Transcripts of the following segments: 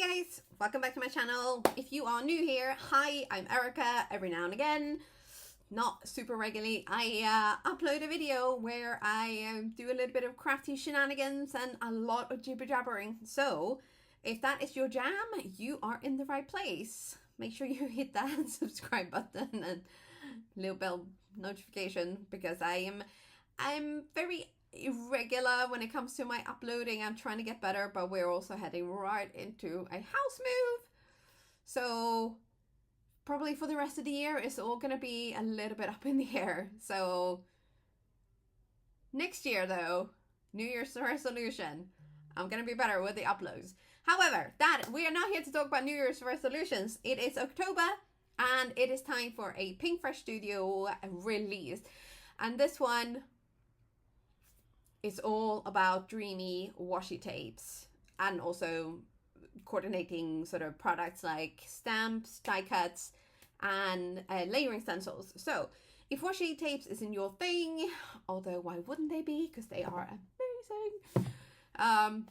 guys, welcome back to my channel. If you are new here, hi, I'm Erica. Every now and again, not super regularly, I upload a video where I do a little bit of crafty shenanigans and a lot of jibber jabbering. So if that is your jam, you are in the right place. Make sure you hit that subscribe button and little bell notification, because I'm very irregular when it comes to my uploading. I'm trying to get better, but we're also heading right into a house move, so probably for the rest of the year it's all gonna be a little bit up in the air. So next year though, New Year's resolution, I'm gonna be better with the uploads. However, that we are not here to talk about New Year's resolutions. It is October and it is time for a Pinkfresh Studio release, and this one is all about dreamy washi tapes and also coordinating sort of products like stamps, die cuts, and layering stencils. So if washi tapes isn't your thing, although why wouldn't they be, because they are amazing.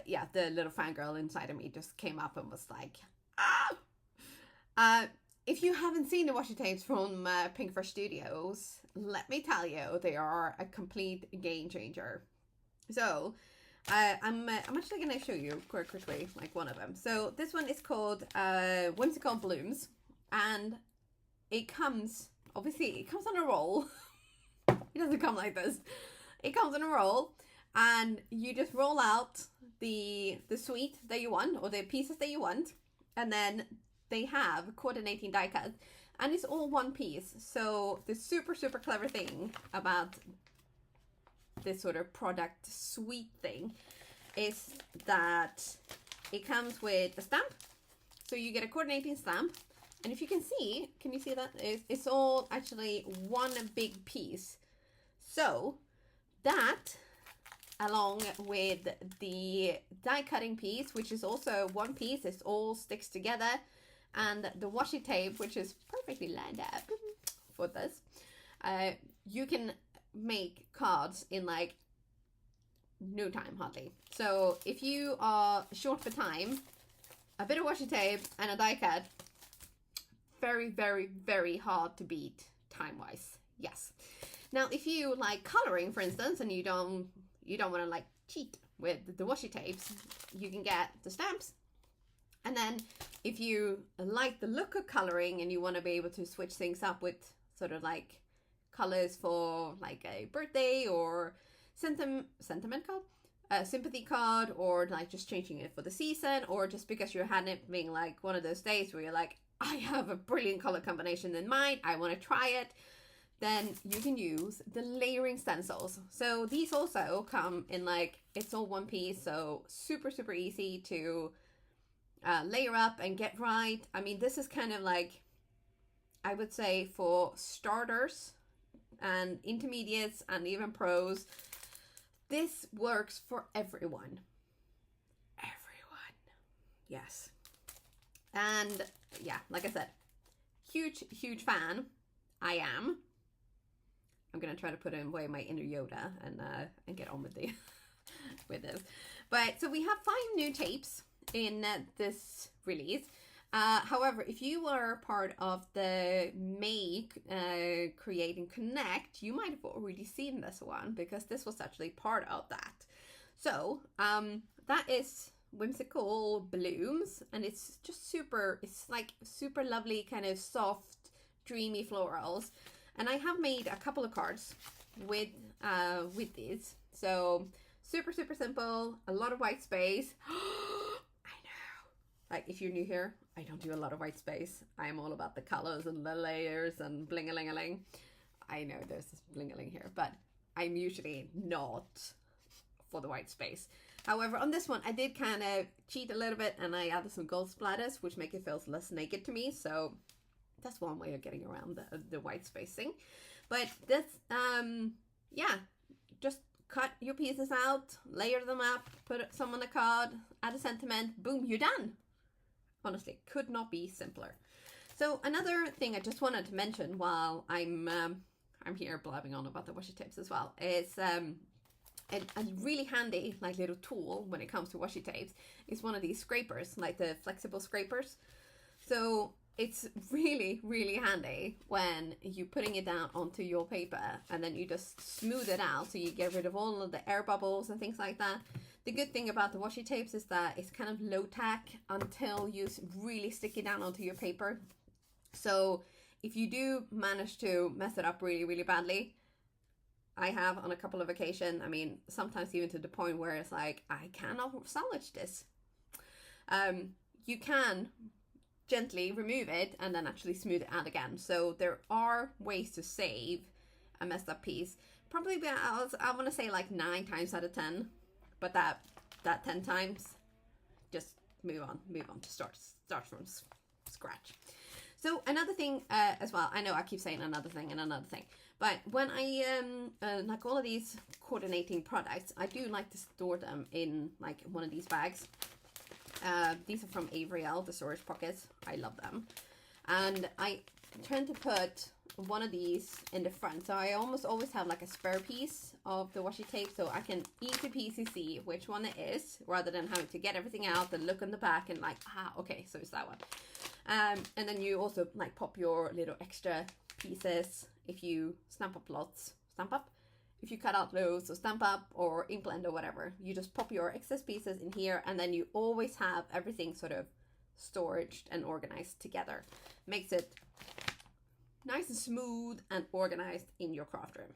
Yeah, the little fangirl inside of me just came up and was like, ah! If you haven't seen the washi tapes from Pinkfresh Studios, let me tell you, they are a complete game changer. So I'm actually going to show you quite quickly, like one of them. So this one is called Whimsical Blooms, and it comes, obviously, it comes on a roll. It doesn't come like this. It comes on a roll, and you just roll out the suite that you want, or the pieces that you want, and then they have coordinating die cuts, and it's all one piece. So the super clever thing about this sort of product suite thing is that it comes with a stamp. So you get a coordinating stamp, and if you can see, can you see that? It's all actually one big piece. So that, along with the die cutting piece, which is also one piece, it all sticks together, and the washi tape, which is perfectly lined up for this, you can make cards in like no time hardly. So if you are short for time, a bit of washi tape and a die cut, very hard to beat time wise. Yes. Now if you like coloring, for instance, and you don't want to like cheat with the washi tapes, you can get the stamps. And then if you like the look of coloring and you want to be able to switch things up with sort of like colors for like a birthday or sentiment card, sympathy card, or like just changing it for the season, or just because you're having like one of those days where you're like, I have a brilliant color combination in mind, I want to try it, then you can use the layering stencils. So these also come in like, it's all one piece, so super easy to layer up and get right. I mean, this is kind of like, I would say, for starters and intermediates and even pros. This works for everyone. Yes. And yeah, like I said, huge fan. I am. I'm gonna try to put away my inner Yoda and get on with the with this. But so we have 5 new tapes in this release. However, if you were part of the Make, Create and Connect, you might have already seen this one, because this was actually part of that. So that is Whimsical Blooms, and it's just it's like super lovely, kind of soft, dreamy florals. And I have made a couple of cards with these. So super simple, a lot of white space. Like, if you're new here, I don't do a lot of white space. I'm all about the colors and the layers and bling-a-ling-a-ling. I know there's this bling-a-ling here, but I'm usually not for the white space. However, on this one, I did kind of cheat a little bit, and I added some gold splatters, which make it feel less naked to me. So that's one way of getting around the white space thing. But this, yeah, just cut your pieces out, layer them up, put some on a card, add a sentiment, boom, you're done. Honestly, could not be simpler. So another thing I just wanted to mention while I'm here blabbing on about the washi tapes as well is a really handy like little tool when it comes to washi tapes is one of these scrapers, like the flexible scrapers. So it's really, really handy when you're putting it down onto your paper and then you just smooth it out so you get rid of all of the air bubbles and things like that. The good thing about the washi tapes is that it's kind of low tack until you really stick it down onto your paper. So if you do manage to mess it up really, really badly, I have on a couple of occasions, I mean, sometimes even to the point where it's like, I cannot salvage this. You can gently remove it and then actually smooth it out again. So there are ways to save a messed up piece. Probably, I want to say like 9 times out of 10, but that 10 times, just move on to start from scratch. So another thing as well, I know I keep saying another thing, but when I like all of these coordinating products, I do like to store them in like one of these bags. These are from Avriel, the storage pockets. I love them. And I tend to put one of these in the front. So I almost always have like a spare piece of the washi tape, so I can easy peasy see which one it is, rather than having to get everything out and look on the back and like, okay, so it's that one. And then you also like pop your little extra pieces if you stamp up. If you cut out loads or stamp up or ink blend or whatever, you just pop your excess pieces in here, and then you always have everything sort of storaged and organized together. Makes it nice and smooth and organized in your craft room.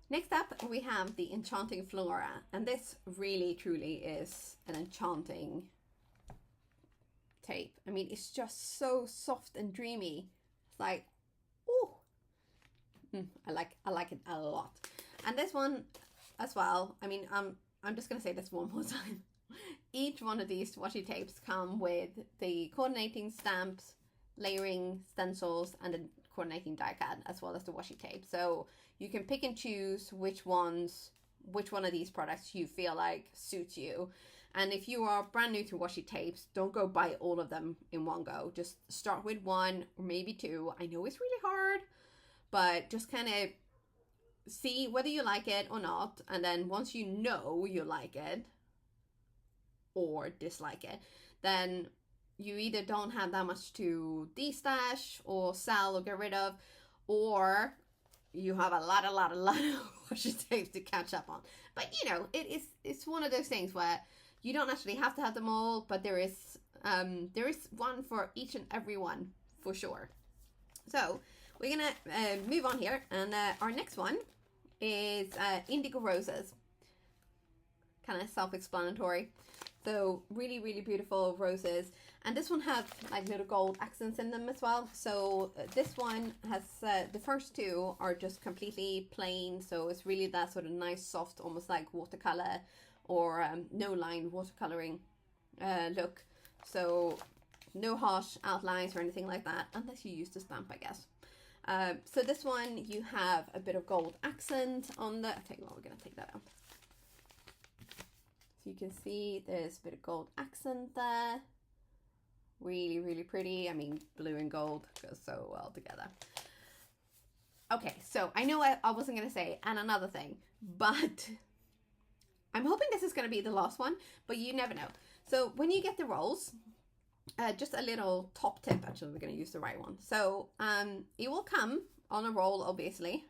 Next up, we have the Enchanting Flora, and this really truly is an enchanting tape. I mean, it's just so soft and dreamy. It's like, ooh, I like it a lot. And this one as well, I mean, I'm just gonna say this one more time. Each one of these washi tapes come with the coordinating stamps, layering stencils, and the coordinating die cut, as well as the washi tape. So you can pick and choose which one of these products you feel like suits you. And if you are brand new to washi tapes, don't go buy all of them in one go. Just start with 1 or maybe 2. I know it's really hard, but just kind of see whether you like it or not. And then once you know you like it or dislike it, then you either don't have that much to destash or sell or get rid of, or you have a lot of washi tapes to catch up on. But you know, it's one of those things where you don't actually have to have them all, but there is one for each and every one for sure. So we're gonna move on here, and our next one is Indigo Roses. Kind of self-explanatory. So really, really beautiful roses. And this one has like little gold accents in them as well. So this one has, the first 2 are just completely plain. So it's really that sort of nice, soft, almost like watercolor or no line watercoloring look. So no harsh outlines or anything like that, unless you use the stamp, I guess. So this one, you have a bit of gold accent on the, we're going to take that out. So you can see there's a bit of gold accent there. Really, really pretty. I mean, blue and gold goes so well together. Okay, so I know I wasn't going to say and another thing, but I'm hoping this is going to be the last one, but you never know. So when you get the rolls, just a little top tip, actually, we're going to use the right one. So it will come on a roll, obviously.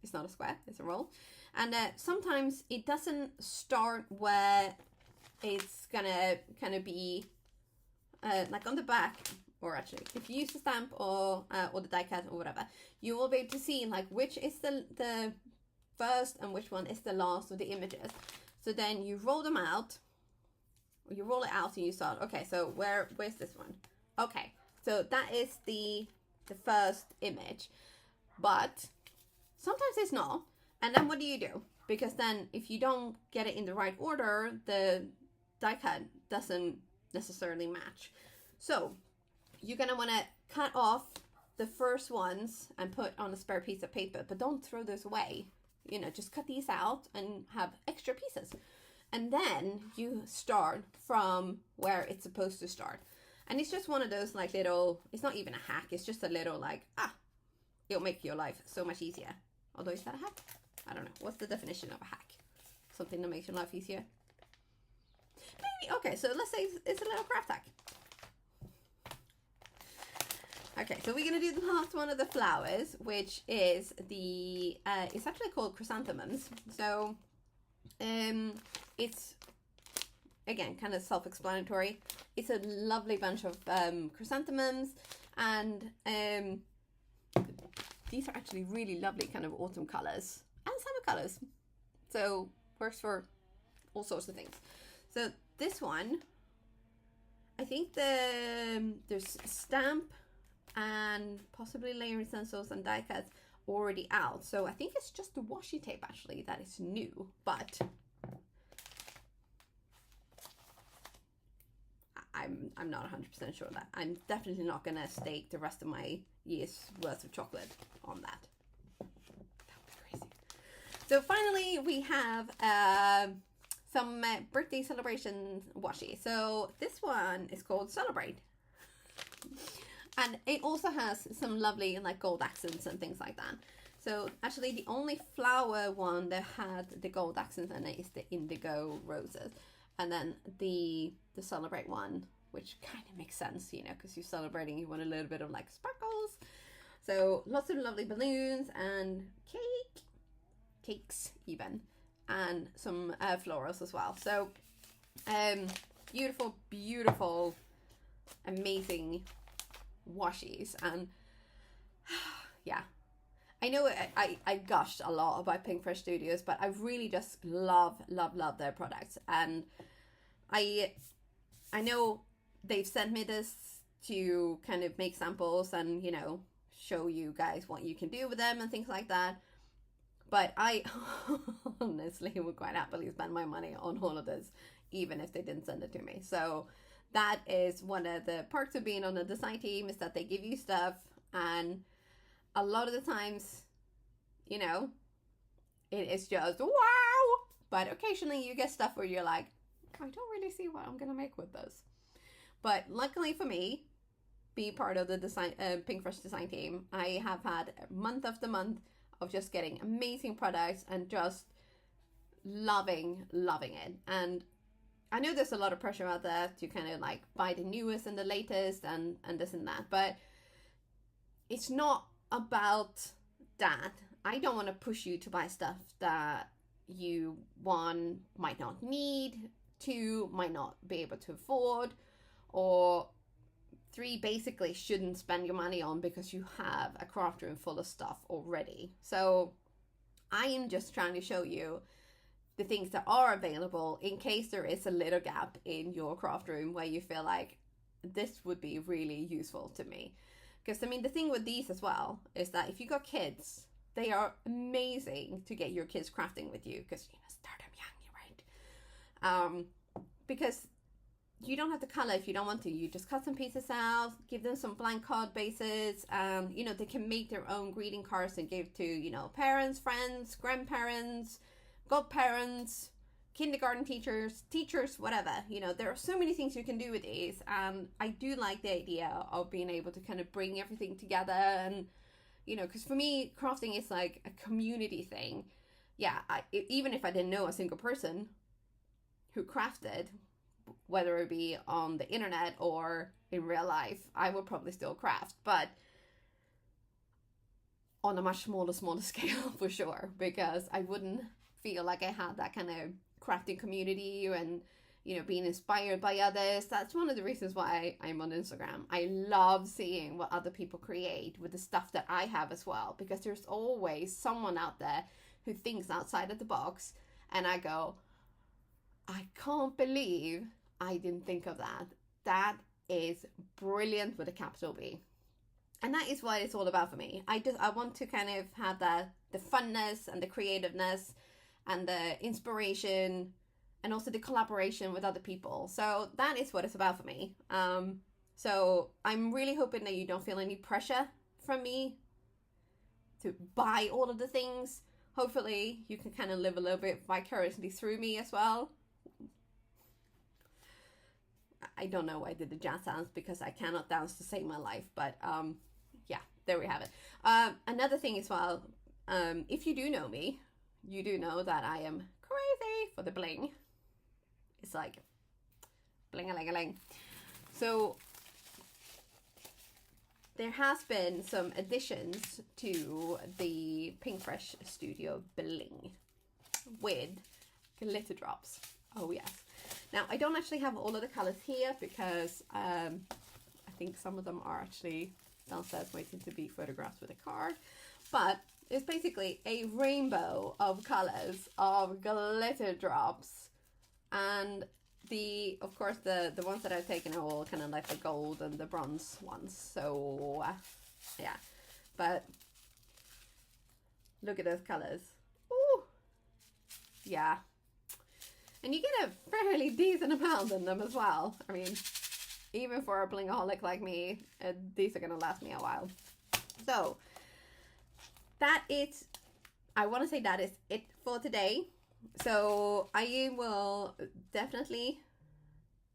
It's not a square, it's a roll. And sometimes it doesn't start where it's going to kind of be like on the back, or actually, if you use the stamp or the die cut or whatever, you will be able to see like which is the first and which one is the last of the images. So then you roll them out, or you roll it out and you start, okay, so where's this one? Okay, so that is the first image, but sometimes it's not. And then what do you do? Because then if you don't get it in the right order, the die cut doesn't necessarily match. So you're gonna want to cut off the first ones and put on a spare piece of paper, but don't throw those away. You know, just cut these out and have extra pieces. And then you start from where it's supposed to start. And it's just one of those like little, it's not even a hack, it's just a little like, it'll make your life so much easier. Although, is that a hack? I don't know. What's the definition of a hack? something that makes your life easier. Maybe, okay, so let's say it's a little craft hack. Okay, so we're gonna do the last one of the flowers, which is the, it's actually called Chrysanthemums. So, it's, again, kind of self-explanatory. It's a lovely bunch of chrysanthemums, and these are actually really lovely kind of autumn colors and summer colors. So, works for all sorts of things. So, this one, I think there's stamp and possibly layering stencils and die cuts already out. So I think it's just the washi tape actually that is new, but I'm not 100% sure of that. I'm definitely not gonna stake the rest of my year's worth of chocolate on that. That would be crazy. So finally we have some birthday celebration washi. So this one is called Celebrate. And it also has some lovely like gold accents and things like that. So actually the only flower one that had the gold accents in it is the Indigo roses. And then the Celebrate one, which kind of makes sense, you know, because you're celebrating, you want a little bit of like sparkles. So lots of lovely balloons and cakes even, and some florals as well. So beautiful, beautiful, amazing washis. And yeah, I know I gushed a lot about Pinkfresh Studios, but I really just love their products. And I know they've sent me this to kind of make samples and, you know, show you guys what you can do with them and things like that. But I honestly would quite happily spend my money on all of this, even if they didn't send it to me. So that is one of the perks of being on the design team, is that they give you stuff, and a lot of the times, you know, it is just wow. But occasionally you get stuff where you're like, I don't really see what I'm gonna make with this. But luckily for me, being part of the design Pinkfresh design team, I have had month after month of just getting amazing products and just loving it. And I know there's a lot of pressure out there to kind of like buy the newest and the latest and this and that, but it's not about that. I don't want to push you to buy stuff that you, one, might not need, two, might not be able to afford, or three, basically shouldn't spend your money on because you have a craft room full of stuff already. So I am just trying to show you the things that are available in case there is a little gap in your craft room where you feel like this would be really useful to me. Because I mean, the thing with these as well is that if you got kids, they are amazing to get your kids crafting with you, because, you know, start them young, right? Because you don't have to color if you don't want to. You just cut some pieces out, give them some blank card bases. You know, they can make their own greeting cards and give to, you know, parents, friends, grandparents, godparents, kindergarten teachers, whatever. You know, there are so many things you can do with these. And I do like the idea of being able to kind of bring everything together. And, you know, because for me, crafting is like a community thing. Yeah, even if I didn't know a single person who crafted, whether it be on the internet or in real life, I would probably still craft, but on a much smaller scale for sure, because I wouldn't feel like I had that kind of crafting community and, you know, being inspired by others. That's one of the reasons why I'm on Instagram. I love seeing what other people create with the stuff that I have as well, because there's always someone out there who thinks outside of the box, and I go, I can't believe I didn't think of that. That is brilliant with a capital B. And that is what it's all about for me. I want to kind of have the funness and the creativeness and the inspiration and also the collaboration with other people. So that is what it's about for me. So I'm really hoping that you don't feel any pressure from me to buy all of the things. Hopefully you can kind of live a little bit vicariously through me as well. I don't know why I did the jazz hands, because I cannot dance to save my life. But yeah, there we have it. Another thing as well, if you do know me, you do know that I am for the bling. It's like bling-a-ling-a-ling. So there has been some additions to the Pinkfresh Studio bling with glitter drops. Oh yes. Now I don't actually have all of the colors here because I think some of them are actually downstairs waiting to be photographed with a card. But it's basically a rainbow of colors of glitter drops, and of course the ones that I've taken are all kind of like the gold and the bronze ones. So yeah, but look at those colors. Ooh, yeah, and you get a fairly decent amount in them as well. I mean, even for a blingaholic like me, these are gonna last me a while. So that is, I want to say that is it for today. So I will definitely,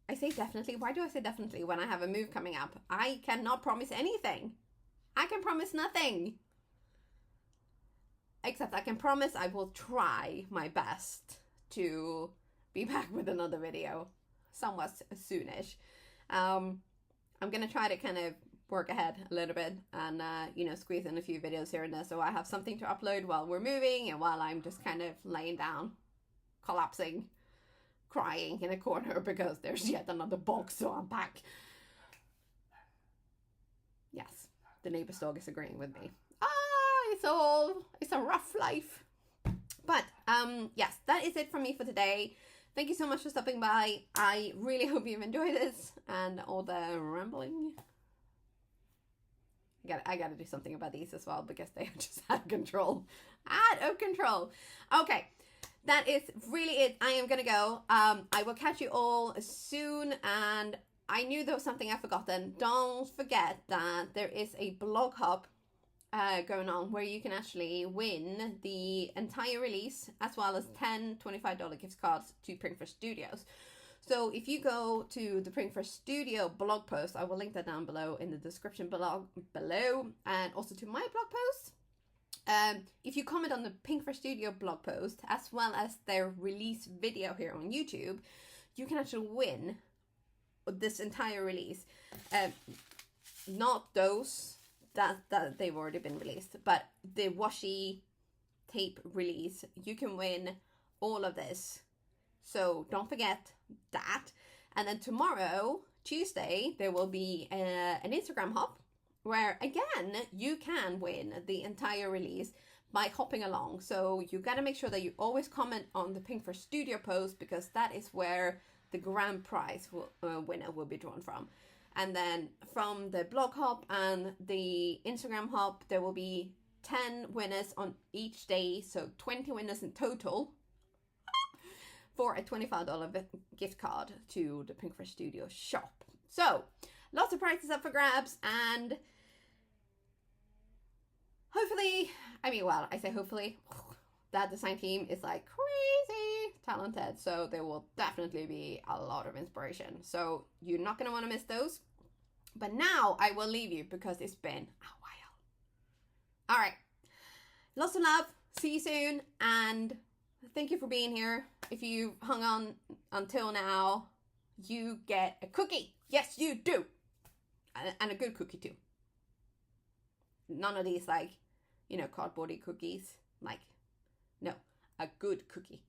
I say definitely, why do I say definitely when I have a move coming up? I cannot promise anything. I can promise nothing. Except I can promise I will try my best to be back with another video somewhat soonish. I'm going to try to kind of work ahead a little bit and, you know, squeeze in a few videos here and there so I have something to upload while we're moving and while I'm just kind of laying down, collapsing, crying in a corner because there's yet another box to unpack. Yes, the neighbor's dog is agreeing with me. It's a rough life. But, yes, that is it from me for today. Thank you so much for stopping by. I really hope you've enjoyed this and all the rambling. I gotta do something about these as well because they are just out of control. Out of control. Okay, that is really it. I am gonna go. I will catch you all soon. And I knew there was something I've forgotten. Don't forget that there is a blog hop going on where you can actually win the entire release as well as 10 $25 gift cards to Pinkfresh Studios. So if you go to the Pinkfresh Studio blog post, I will link that down below in the description below, and also to my blog post. If you comment on the Pinkfresh Studio blog post as well as their release video here on YouTube, you can actually win this entire release. Not those that they've already been released, but the washi tape release. You can win all of this. So don't forget that. And then tomorrow, Tuesday, there will be an Instagram hop where, again, you can win the entire release by hopping along. So you got to make sure that you always comment on the Pinkfresh Studio post because that is where the grand prize winner will be drawn from. And then from the blog hop and the Instagram hop, there will be 10 winners on each day. So 20 winners in total, for a $25 gift card to the Pinkfresh Studio shop. So, lots of prizes up for grabs, and hopefully, I say hopefully, that design team is like crazy talented, so there will definitely be a lot of inspiration. So, you're not going to want to miss those. But now, I will leave you because it's been a while. Alright, lots of love, see you soon, and thank you for being here. If you hung on until now, you get a cookie. Yes, you do. And a good cookie too. None of these like, you know, cardboardy cookies. Like, no, a good cookie.